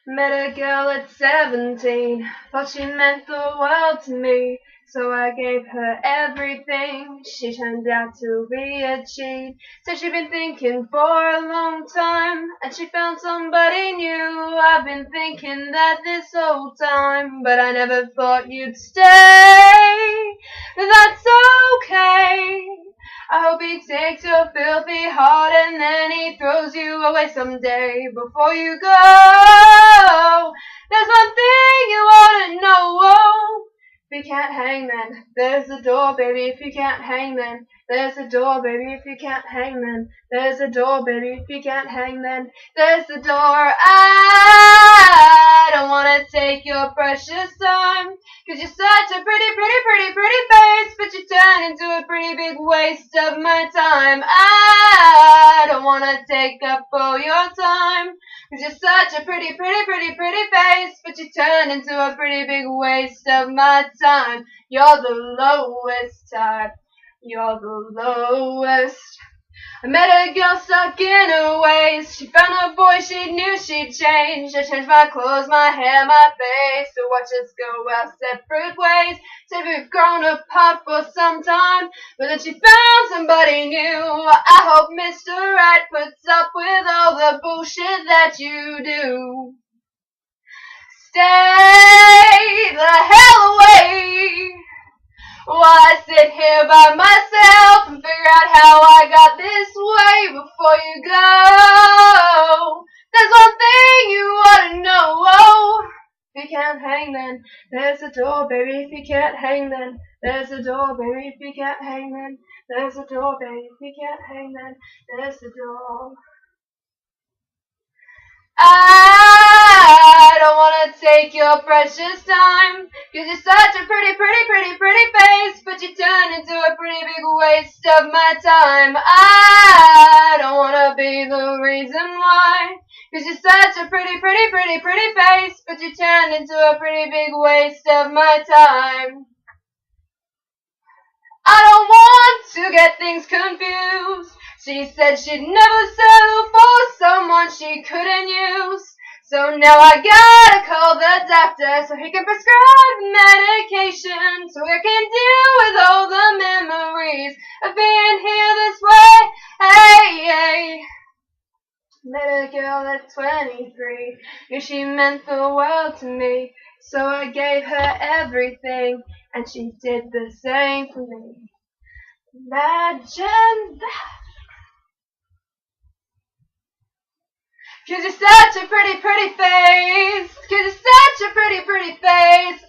Met a girl at 17, thought she meant the world to me, so I gave her everything. She turned out to be a cheat. Said she'd been thinking for a long time, and she found somebody new. I've been thinking that this whole time, but I never thought you'd stay. That's okay. I hope he takes your filthy heart and then he throws you away someday. Before you go, there's one thing you ought to know. If you can't hang, then there's the door, baby. If you can't hang, then there's the door, baby. If you can't hang, then there's the door, baby. If you can't hang, then there's the door. I don't wanna take your precious time, 'cause you're such a pretty face, but you turn into a pretty big waste of my time. I don't wanna take up all your time, 'cause you're such a pretty face, but you turn into a pretty big waste of my time. You're the lowest type. You're the lowest. I met a girl stuck in her ways. She found a boy she knew she'd change. I changed my clothes, my hair, my face, to watch us go our separate ways. Said we've grown apart for some time, but then she found somebody new. I hope Mr. Right puts up with all the bullshit that you do. Stay the hell away while I sit here by myself and figure out how I got this way. Before you go, there's one thing you ought to know. If you can't hang, then there's the door, baby. If you can't hang, then there's the door, baby. If you can't hang, then there's the door, baby. If you can't hang, then there's the door. I don't wanna take your precious time, 'cause you're such a pretty face, but you turn into a pretty big waste of my time. I don't wanna be the reason why, 'cause you're such a pretty face, but you turn into a pretty big waste of my time. I don't want to get things confused. She said she'd never settle for someone she couldn't use. So now I gotta call the doctor so he can prescribe medication, so I can deal with all the memories of being here this way. Hey. Met a girl at 23, knew she meant the world to me, so I gave her everything, and she did the same for me. Imagine that. 'Cause you're such a pretty face. 'Cause you're such a pretty face.